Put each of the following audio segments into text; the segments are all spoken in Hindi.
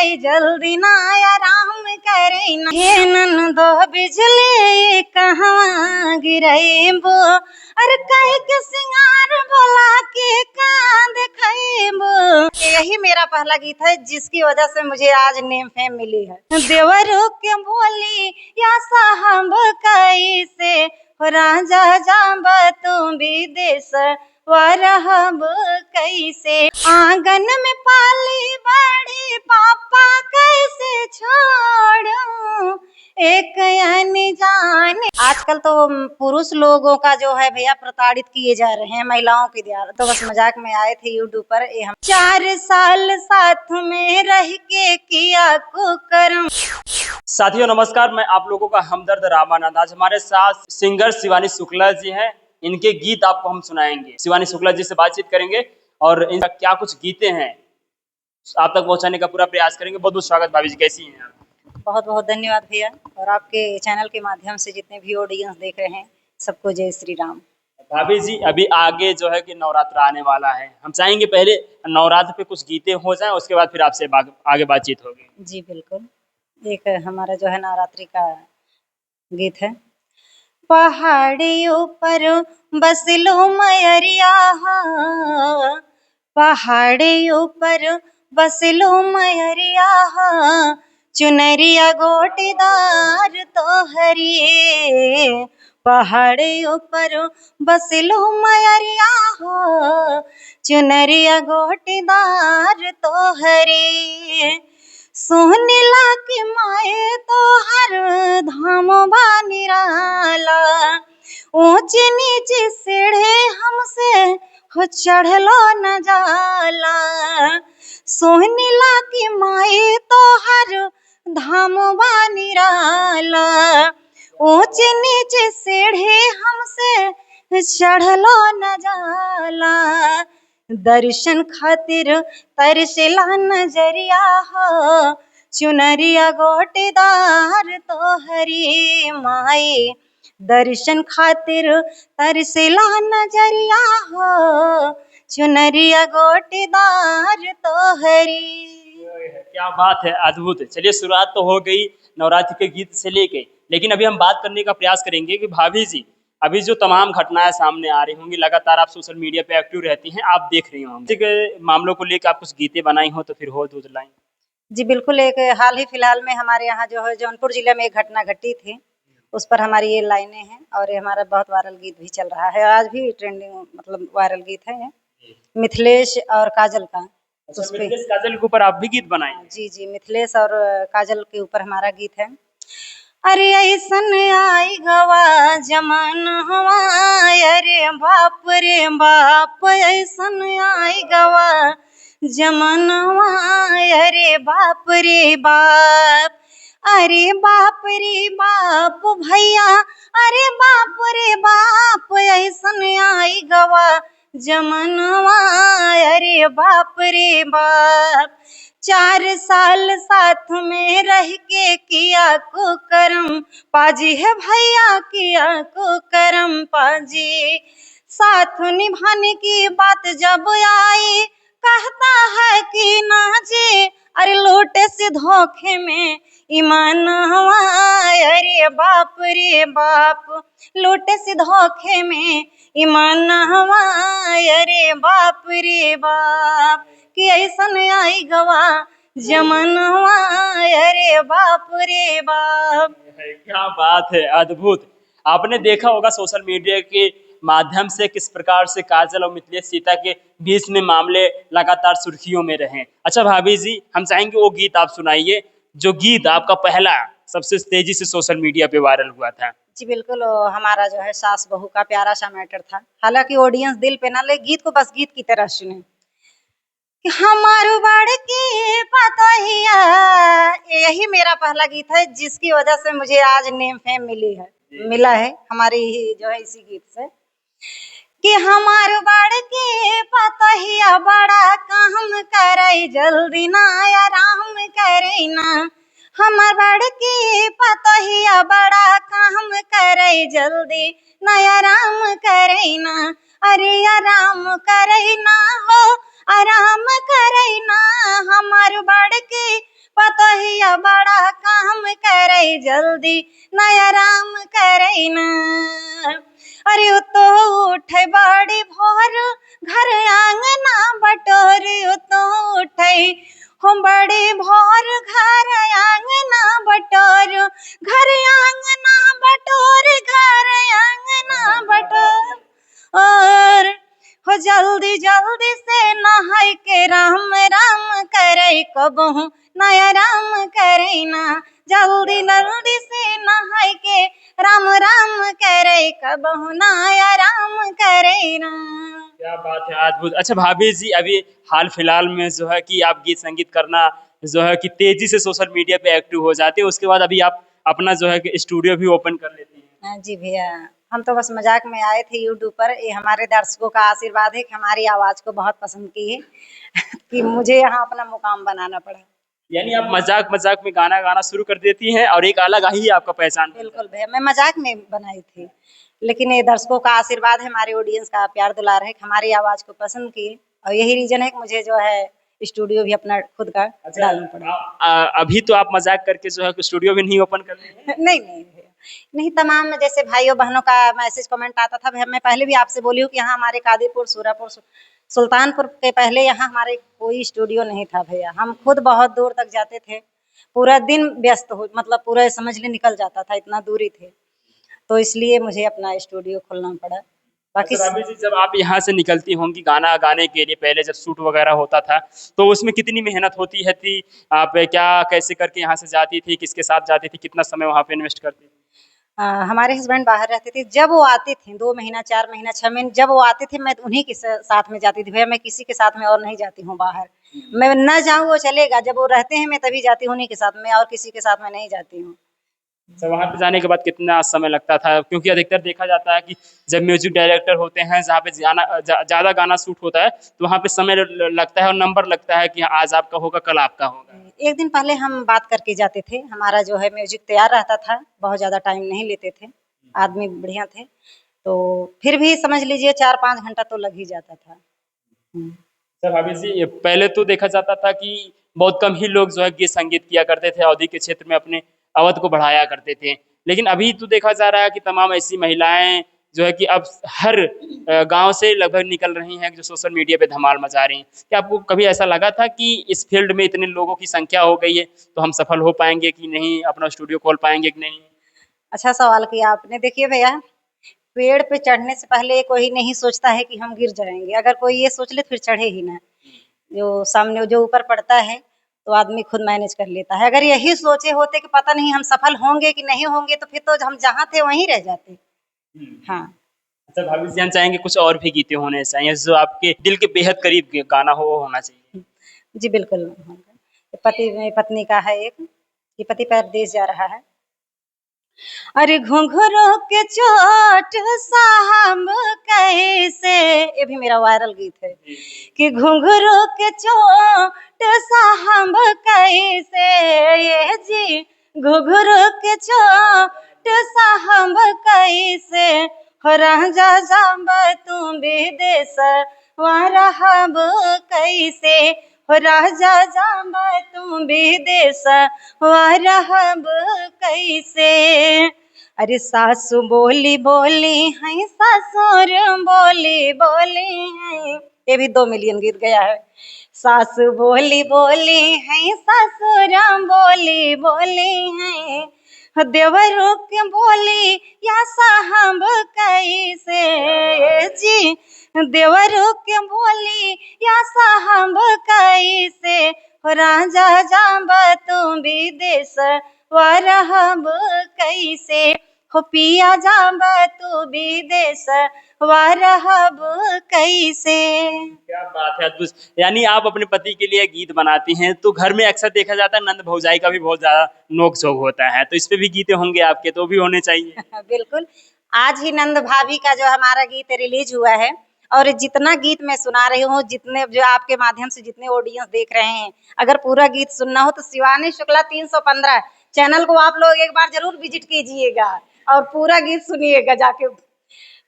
करे जल्दी ना आराम करे ना। हे ननदो बिजली कहवा गिरैबो, अरे कह के सिंगार भोला के कांद खैबो। यही मेरा पहला गीत है जिसकी वजह से मुझे आज नेम फेम मिली है। देवरू के बोली या साहब कैसे राजा जाब तू विदेश वरहब कैसे। आंगन में पाली बड़ी पापा कैसे छोड़ूं एक अनजाने। आजकल तो पुरुष लोगों का जो है भैया प्रताड़ित किए जा रहे हैं महिलाओं के द्वारा, तो बस मजाक में आए थे यूट्यूब पर। ये हम 4 साल साथ में रह के किया कुकर्म। साथियों नमस्कार, मैं आप लोगों का हमदर्द रामानंद। आज हमारे साथ सिंगर शिवानी शुक्ला जी हैं। इनके गीत आपको हम सुनाएंगे। शिवानी शुक्ला जी से बातचीत करेंगे और इनका क्या कुछ गीतें हैं आप तक पहुंचाने का पूरा प्रयास करेंगे। बहुत बहुत स्वागत भाभी जी, कैसी हैं आप? बहुत बहुत धन्यवाद भैया, और आपके चैनल के माध्यम से जितने भी ऑडियंस देख रहे हैं सबको जय श्री राम। भाभी जी अभी आगे जो है कि नवरात्र आने वाला है, हम चाहेंगे पहले नवरात्र पे कुछ गीतें हो जाएं, उसके बाद फिर आपसे आगे बातचीत होगी। जी बिल्कुल। एक हमारा जो है नवरात्रि का गीत है। पहाड़ी ऊपर बसलो मयरिया, पहाड़ी ऊपर बसलो मयरिया, चुनरिया गोटीदार तोहरी। पहाड़ी ऊपर बसलो मयरिया, चुनरिया गोटीदार तोहरी। सोहनीला की माए तो हर धाम निराला, ऊंच नीच सीढ़े हमसे हो चढ़लो न जाला। सोहनीला की माए तो हर धाम निराला, ऊंच नीच सीढ़े हमसे चढ़लो न जाला। दर्शन खातिर तरसला नजरिया हो, चुनरिया गोटेदार तोहरी माई। दर्शन खातिर तरसला नजरिया हो, चुनरिया गोटेदार तोहरी। क्या बात है, अद्भुत। चलिए शुरुआत तो हो गई नवरात्रि के गीत से लेके, लेकिन अभी हम बात करने का प्रयास करेंगे कि भाभी जी अभी जो तमाम घटनाएं सामने आ रही होंगी, लगातार आप सोशल मीडिया पे एक्टिव रहती हैं, आप देख रही होंगी के मामलों को लेकर आप कुछ गीतें बनाई हो तो फिर हो दो लाइन। जी बिल्कुल। एक हाल ही फिलहाल में हमारे यहाँ जो है जौनपुर जिले में एक घटना घटी थी, उस पर हमारी ये लाइनें हैं, और ये हमारा बहुत वायरल गीत भी चल रहा है, आज भी ट्रेंडिंग मतलब वायरल गीत है मिथिलेश और काजल का। उस पे मिथिलेश काजल के ऊपर आप भी गीत बनाए? जी जी, मिथिलेश और काजल के ऊपर हमारा गीत है। अरे ऐसन आई गवा जमाना हवा, अरे बाप रे बाप ऐसन आई गवा जमानवा, अरे बाप रे बाप। अरे बाप रे बाप भैया, अरे बाप रे बाप ऐसन आई गवा जमानवा, अरे बाप रे बाप। 4 साल साथ में रह के किया कुकर्म पाजी है भैया, किया कुकर्म पाजी। साथ निभाने की बात जब आई कहता है कि ना जी, अरे लोटे से धोखे में ईमान हवा, अरे बाप रे बाप। लोटे से धोखे में ईमान हवा, अरे बाप रे बाप। कि ऐसन आई गवा जमानवा, अरे बाप रे बाप। क्या बात है, अद्भुत। आपने देखा होगा सोशल मीडिया के माध्यम से किस प्रकार से काजल और मिथिलेश सीता के बीच में मामले लगातार सुर्खियों में रहे। अच्छा भाभी जी, हम चाहेंगे वो गीत आप सुनाइए जो गीत आपका पहला सबसे तेजी से सोशल मीडिया पे वायरल हुआ था। जी बिल्कुल। हमारा जो है सास बहू का प्यारा सा मैटर था, हालांकि ऑडियंस दिल पे ना ले, गीत को बस गीत की तरह सुने। हमारू बड़की पतोहिया, यही मेरा पहला गीत है जिसकी वजह से मुझे आज नेम फेम मिला है हमारी जो है इसी गीत से। कि हमारू बड़की पतोहिया बड़ा काम करे जल्दी ना आराम करे ना। हमार बड़की पतोहिया बड़ा काम करे जल्दी ना आराम करे ना। अरे आराम करे ना हो, आराम करे ना। हमार बड़की पतोहिया बड़ा काम करे जल्दी नया राम करे ना। अरे उ तो उठे बड़ी भोर घर आंगना बटोरी, उ तो उठे हम बड़ी भोर घर आंगना बटोर, घर आंगना बटोर, घर आंगना बटोर। और हो जल्दी जल्दी से नहाय के राम राम करे, कबहू नया राम करे ना। जल्दी जल्दी से नहाय के राम राम करे, कबहू नया राम करे ना। क्या बात है, अद्भुत। अच्छा भाभी जी, अभी हाल फिलहाल में जो है कि आप गीत संगीत करना जो है कि तेजी से सोशल मीडिया पे एक्टिव हो जाते हैं, उसके बाद अभी आप अपना जो है कि स्टूडियो भी ओपन कर लेती हैं। हाँ जी भैया, हम तो बस मजाक में आए थे यूट्यूब पर। ये हमारे दर्शकों का आशीर्वाद है कि हमारी आवाज को बहुत पसंद की है कि मुझे यहाँ अपना मुकाम बनाना पड़ा। यानी आप मजाक मजाक में गाना गाना शुरू कर देती हैं और एक अलग ही आपका पहचान बनता है। बिल्कुल भैया, मैं मजाक में बनाई थी, लेकिन ये दर्शकों का आशीर्वाद है, हमारे ऑडियंस का प्यार दुलार है कि हमारी आवाज को पसंद किए, और यही रीजन है कि मुझे जो है स्टूडियो भी अपना खुद का अच्छा, डालना पड़ा। अभी तो आप मजाक करके जो है कि स्टूडियो भी नहीं ओपन कर रही हैं? नहीं नहीं भैया, नहीं, तमाम जैसे भाइयों बहनों का मैसेज कमेंट आता था भैया, मैं पहले भी आपसे बोली हूँ कि यहाँ हमारे कादीपुर, सूरापुर, सुल्तानपुर के पहले यहाँ हमारे कोई स्टूडियो नहीं था भैया। हम खुद बहुत दूर तक जाते थे, पूरा दिन व्यस्त हो, मतलब पूरा समझ ले निकल जाता था, इतना दूरी थे, तो इसलिए मुझे अपना स्टूडियो खोलना पड़ा। बाकी अच्छा भाभी जी, जब आप यहाँ से निकलती होंगी गाना गाने के लिए, पहले जब शूट वगैरह होता था तो उसमें कितनी मेहनत होती है थी? आप क्या कैसे करके यहाँ से जाती थी, किसके साथ जाती थी, कितना समय वहाँ पे इन्वेस्ट करती थी? हमारे हस्बैंड बाहर रहते थे, जब वो आते थे 2 महीना, 4 महीना, 6 महीने, जब वो आते थे मैं उन्हीं के साथ में जाती थी भैया। मैं किसी के साथ में और नहीं जाती हूँ बाहर, मैं न जाऊँ वो चलेगा, जब वो रहते हैं मैं तभी जाती हूँ उन्हीं के साथ में, और किसी के साथ में नहीं जाती हूँ। अच्छा, वहाँ पे जाने के बाद कितना समय लगता था? क्योंकि अधिकतर देखा जाता है कि जब म्यूजिक डायरेक्टर होते हैं, जहाँ पे ज़्यादा गाना शूट होता है, तो वहाँ पे समय लगता है और नंबर लगता है कि आज आपका होगा, कल आपका होगा। एक दिन पहले हम बात करके जाते थे, हमारा जो है म्यूजिक तैयार रहता था, बहुत ज़्यादा टाइम नहीं लेते थे, आदमी बढ़िया थे, तो फिर भी समझ लीजिए 4-5 घंटा तो लग ही जाता था। सर भाभी जी, ये पहले तो देखा जाता था कि बहुत कम ही लोग जो है गीत संगीत किया करते थे, अवधि के क्षेत्र में अपने अवध को बढ़ाया करते थे, लेकिन अभी तो देखा जा रहा है कि तमाम ऐसी महिलाएं जो है कि अब हर गांव से लगभग निकल रही हैं, जो सोशल मीडिया पे धमाल मचा रही हैं। क्या आपको कभी ऐसा लगा था कि इस फील्ड में इतने लोगों की संख्या हो गई है तो हम सफल हो पाएंगे कि नहीं, अपना स्टूडियो खोल पाएंगे कि नहीं? अच्छा सवाल किया आपने। देखिए भैया, पेड़ पे चढ़ने से पहले कोई नहीं सोचता है कि हम गिर जाएंगे, अगर कोई ये सोच ले फिर चढ़े ही ना। जो सामने जो ऊपर पड़ता है तो आदमी खुद मैनेज कर लेता है। अगर यही सोचे होते कि पता नहीं हम सफल होंगे कि नहीं होंगे, तो फिर तो हम जहाँ थे वहीं रह जाते। हाँ अच्छा भाभी जी, हम चाहेंगे कुछ और भी गीते होने चाहिए जो आपके दिल के बेहद करीब गाना हो, वो होना चाहिए। जी बिल्कुल। पति पत्नी का है एक, कि पति परदेश जा रहा है। अरे घुंघरू के चोट साहब कैसे, ये भी मेरा वायरल गीत है, कि घुंघरू के चोट साहब कैसे, ये जी घुंघरू के चोट साहब कैसे, हो राजा जाब तू विदेश रहब कैसे, हो राजा जाब तू विदेश रहब कैसे। अरे सासू बोली बोली है, ससुर बोली बोली है, ये भी 2 मिलियन गीत गया है। सासू बोली बोली है, ससुर बोली बोली है, देवरू के बोली या साहब कैसे, जी देवरू के बोली या साहब कैसे, हो राजा जाब तू विदेश रहब कैसे, हो पिया जाब तू विदेश रहब कैसे। क्या बात है, अद्भुत। यानी आप अपने पति के लिए गीत बनाती हैं, तो घर में अक्सर देखा जाता है नंद भौजाई का भी बहुत ज्यादा नोक झोंक होता है, तो इस पे भी गीते होंगे आपके, तो भी होने चाहिए। बिल्कुल, आज ही नंद भाभी का जो हमारा गीत रिलीज हुआ है, और जितना गीत मैं सुना रही हूँ, जितने जो आपके माध्यम से जितने ऑडियंस देख रहे हैं, अगर पूरा गीत सुनना हो तो शिवानी शुक्ला 315 चैनल को आप लोग एक बार जरूर विजिट कीजिएगा और पूरा गीत सुनिएगा जाके।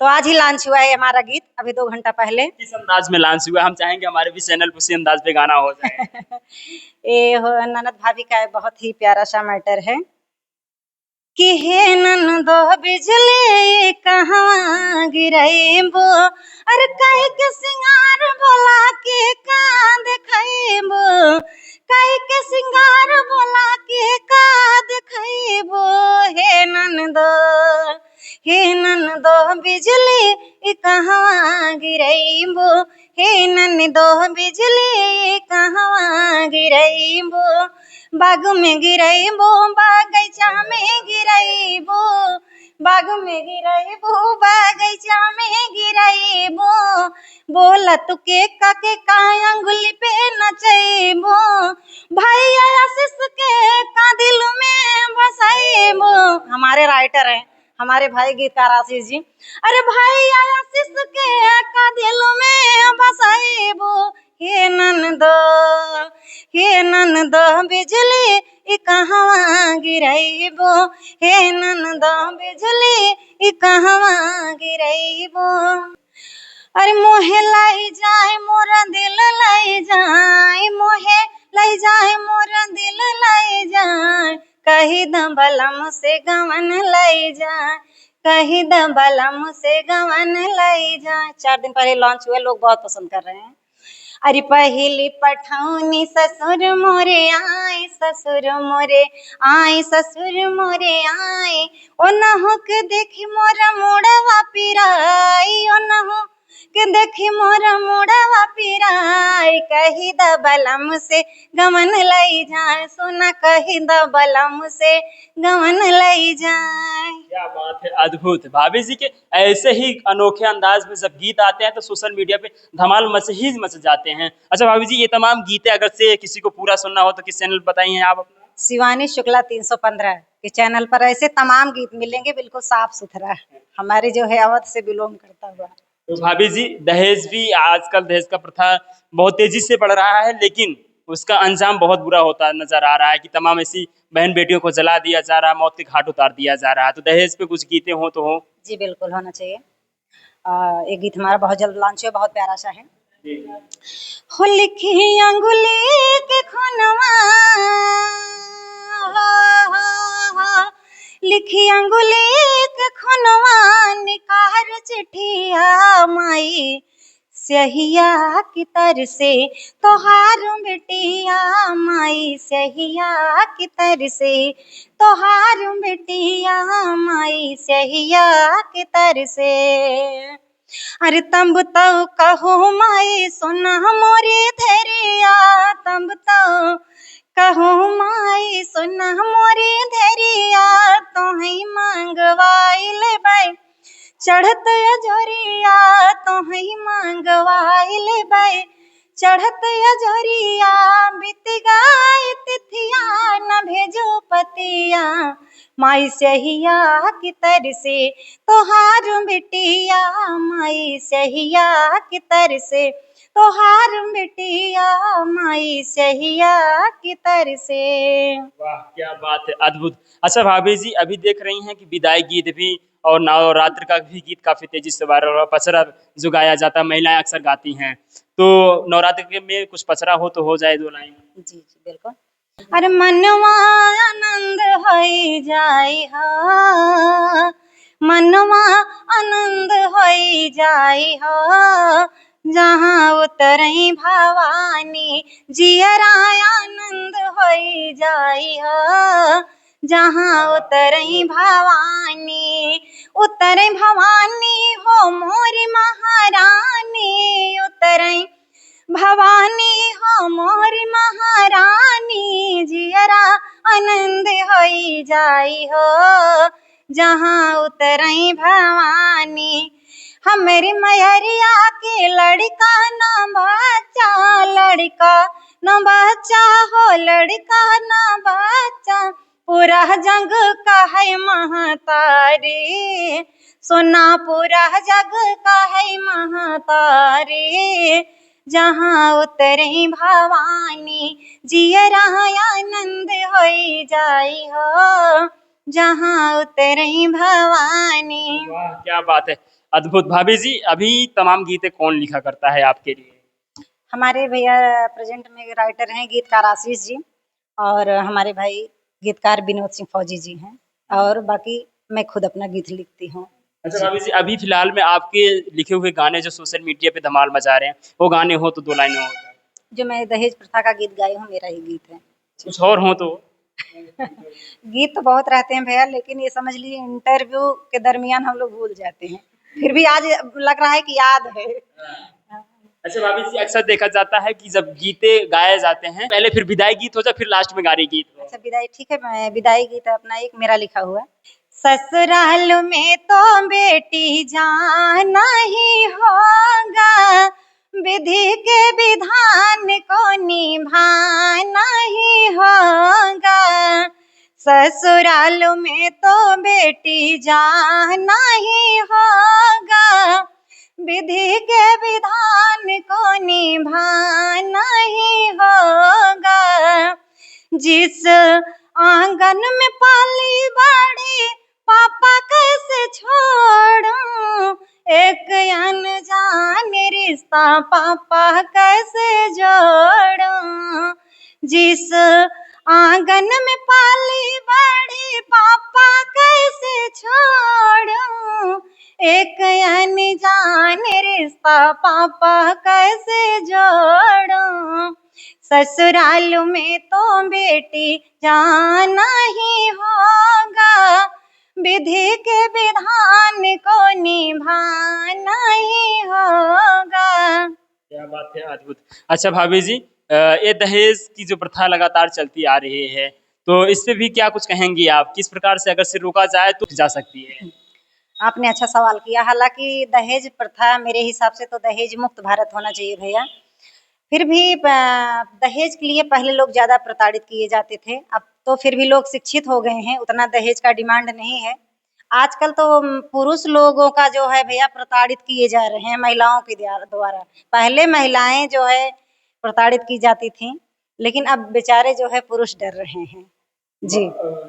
तो आज ही लॉन्च हुआ है हमारा गीत, अभी 2 घंटा पहले। किस अंदाज में लॉन्च हुआ? हम चाहेंगे हमारे भी चैनल पर उसी अंदाज पे गाना हो जाए। ये हो ननद भाभी का बहुत ही प्यारा सा मैटर है कि हे ननदो बिजली कहाँ गिरैबो, अरे कह के सिंगार बोला के का देखैबो, कह के सिंगार बोला के का देखैबो, हे ननदो बिजली कहाँ गिरैबो, हे ननदो बिजली कहाँ गिरैबो, बाग में गिरैबो बगैचा में गिरैबो, बाग में गिरैबो बगैचा में गिरैबो, बोला तू के का अंगुली पे नचैबो, भैया आशीष के का दिल में बसैबो। हमारे राइटर हैं, हमारे भाई गीतकार आशीष जी। अरे भैया आशीष के का दिल में बसैबो, हे ननदो बिजली कहाँ गिरैबो, हे ननदो बिजली कहाँ गिरैबो। अरे मोहे लाई जाए मोरा दिल लाई जाए, मोहे लाई जाए मोरा दिल लाई जाए, कही द बलम से गवन लाई जाए, कही द बलम से गवन लाई जाए। 4 दिन पहले लॉन्च हुआ, लोग बहुत पसंद कर रहे हैं। अरे पहली पठौनी ससुर मोरे आए, ससुर मोरे आए, ससुर मोरे आए, ओ नहो के देखी मोरा मुड़वा पिराई, ओ नहो के देखी मोरा मुड़वा पिराई, कही द बलम से गमन लई जाए, सोना कही द बलम से गमन लई जाए। क्या बात है, अद्भुत। भाभी जी के ऐसे ही अनोखे अंदाज में जब गीत आते हैं तो सोशल मीडिया पे धमाल मच जाते हैं। अच्छा भाभी जी, ये तमाम गीतें अगर से किसी को पूरा सुनना हो तो किस चैनल पर बताइए आप अपना? शिवानी शुक्ला 315 के चैनल पर ऐसे तमाम गीत मिलेंगे, बिल्कुल साफ सुथरा, हमारे जो है अवध से बिलोंग करता हुआ। तो भाभी जी, दहेज भी आजकल दहेज का प्रथा बहुत तेजी से बढ़ रहा है, लेकिन उसका अंजाम बहुत बुरा होता नजर आ रहा है कि तमाम ऐसी बहन बेटियों को जला दिया जा रहा है, मौत के घाट उतार दिया जा रहा है। तो दहेज पे कुछ गीतें हो तो हो। जी बिल्कुल होना चाहिए। एक गीत हमारा बहुत जल्द लॉन्च है, बहुत प्यारा सा है। हो लिखी अंगुली के खुनवा, लिखी अंगुली के खुनवा, निकार चिट्ठिया माई सहिया की तर से, तोहार बेटिया माई सहिया की तर से, तोहार बेटिया माई सहिया की तर से। अरे तब तो कहो माई सुना मोरी धैर्या, तब तो कहो माई सुना मोरी धैर्या, तोहई मांगवाई लेबै चढ़त अजोरिया, तोहई मांगवाई लेबै चढ़त अजोरिया, बीत गई तिथिया न भेजो पतिया, माई सहिया की तर से, तोहार बेटिया माई सहिया की तर से, तोहार बेटिया माई सहिया की तर से। वाह, क्या बात है, अद्भुत। अच्छा भाभी जी, अभी देख रही हैं कि विदाई गीत भी और नवरात्र का भी गीत काफी तेजी से वायरल हो रहा है, पचरा जो गाया जाता है, महिलाएं अक्सर गाती हैं। तो नवरात्र के में कुछ पचरा हो तो हो जाए 2 लाइन। जी जी बिल्कुल। अरे मनवा आनंद होई जाई हा, मनवा आनंद होई जाई हा, जहाँ उतरई भवानी जियरा आनंद होई जाई हा, जहाँ उतरई भवानी, उतरई भवानी हो मोरी महारानी, उतरई भवानी हो मोरी महारानी, जियरा आनंद होई जाई हो, जहाँ उतरई भवानी। हमारी मैहरिया के लड़का न बच्चा, लड़का न बच्चा हो, लड़का न बच्चा, पूरा जग कहे महतारी, सोना पूरा जग कहे महतारी, जहाँ उतरे भवानी जियरा आनंद होई जाई हो, जहाँ उतरे भवानी। वाह, क्या बात है। अद्भुत। भाभी जी, अभी तमाम गीतें कौन लिखा करता है आपके लिए? हमारे भैया प्रेजेंट में राइटर हैं गीतकार आशीष जी, और हमारे भाई गीतकार विनोद सिंह फौजी जी हैं, और बाकी मैं खुद अपना गीत लिखती हूँ। अच्छा जी। भाभी जी, अभी फिलहाल में आपके लिखे हुए गाने जो सोशल मीडिया पे धमाल मचा रहे हैं, वो गाने हो तो दो लाइनें हो जाए। जो मैं दहेज प्रथा का गीत गाई हूँ, मेरा ही गीत है। कुछ और हो तो? गीत तो बहुत रहते हैं भैया, लेकिन ये समझ लीजिए इंटरव्यू के दरमियान हम लोग भूल जाते हैं, फिर भी आज लग रहा है कि याद है। अच्छा भाभी जी, अक्सर देखा जाता है कि जब गीते गाए जाते हैं, पहले फिर विदाई गीत हो जाए, फिर लास्ट में गारी गीत हो। अच्छा विदाई, ठीक है, मैं विदाई गीत अपना एक मेरा लिखा हुआ है। ससुराल में तो बेटी जाना ही होगा, विधि के विधान को निभाना ही होगा। ससुराल में तो बेटी जाना ही होगा, विधि के विधान को निभाना ही होगा। जिस आंगन में पाली बड़ी पापा कैसे छोड़ूं, एक अनजान रिश्ता पापा कैसे जोड़ूं। जिस आंगन में पाली बड़ी पापा कैसे छोड़ूं, एक अनजान रिश्ता पापा कैसे जोड़ूं। ससुराल में तो बेटी जाना ही होगा, विधि के विधान को निभाना ही होगा। क्या बात है, अद्भुत। अच्छा भाभी जी, ये दहेज की जो प्रथा लगातार चलती आ रही है, तो इस पे भी क्या कुछ कहेंगी आप? किस प्रकार से अगर से रोका जाए तो जा सकती है? आपने अच्छा सवाल किया। हालांकि दहेज प्रथा मेरे हिसाब से तो दहेज मुक्त भारत होना चाहिए भैया। फिर भी दहेज के लिए पहले लोग ज़्यादा प्रताड़ित किए जाते थे, अब तो फिर भी लोग शिक्षित हो गए हैं, उतना दहेज का डिमांड नहीं है। आजकल तो पुरुष लोगों का जो है भैया प्रताड़ित किए जा रहे हैं महिलाओं के द्वारा। पहले महिलाएं जो है प्रताड़ित की जाती थीं, लेकिन अब बेचारे जो है पुरुष डर रहे हैं। जी।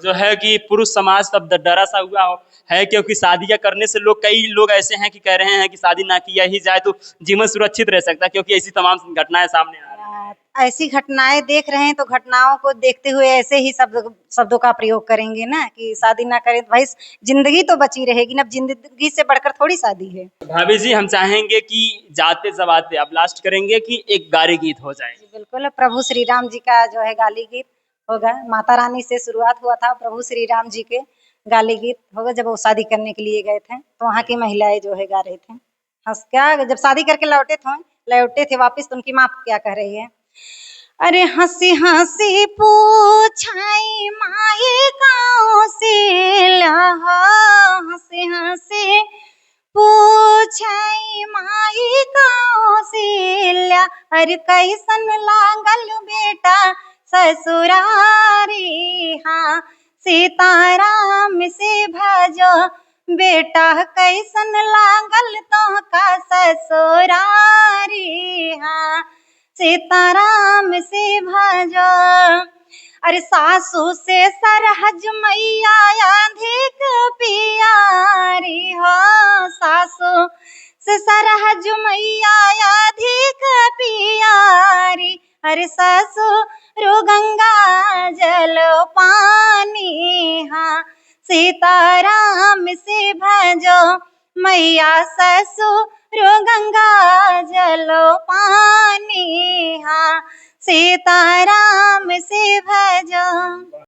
जो है कि पुरुष समाज तब डरा सा हुआ है, क्योंकि शादियां करने से लोग, कई लोग ऐसे हैं कि कह रहे हैं कि शादी ना किया ही जाए तो जीवन सुरक्षित रह सकता है, क्योंकि ऐसी तमाम घटनाएं सामने आ रही हैं। ऐसी घटनाएं देख रहे हैं तो घटनाओं को देखते हुए ऐसे ही शब्दों का प्रयोग करेंगे ना कि शादी ना करें तो भाई जिंदगी तो बची रहेगी ना, अब जिंदगी से बढ़कर थोड़ी शादी है। भाभी जी, हम चाहेंगे कि जाते जबाते अब लास्ट करेंगे कि एक गारी गीत हो जाए। जी बिल्कुल, प्रभु श्री राम जी का जो है गाली गीत होगा। माता रानी से शुरुआत हुआ था, प्रभु श्री राम जी के गाली गीत होगा। जब वो शादी करने के लिए गए थे तो वहाँ की महिलाएं जो है गा रहे थे। हंस क्या, जब शादी करके लौटे थे वापिस तो उनकी माँ क्या कह रही है, अरे हंसी हंसी पूछाई माई कौशल्या, हंसी हंसी पूछाई माई कौशल्या, अरे कैसन लागल बेटा ससुरारी। हाँ सीताराम से भजो बेटा, कैसन लागल तो का ससुरारी। हाँ सीताराम से भजो। अरे सासू से सरहज मैया अधिक प्यारी हो, सासू से सरहज मैया अधिक प्यारी। अरे ससुर गंगा जल पानी। हाँ सीताराम से भजो मैया, ससुर गंगा जल पानी। हाँ सीताराम से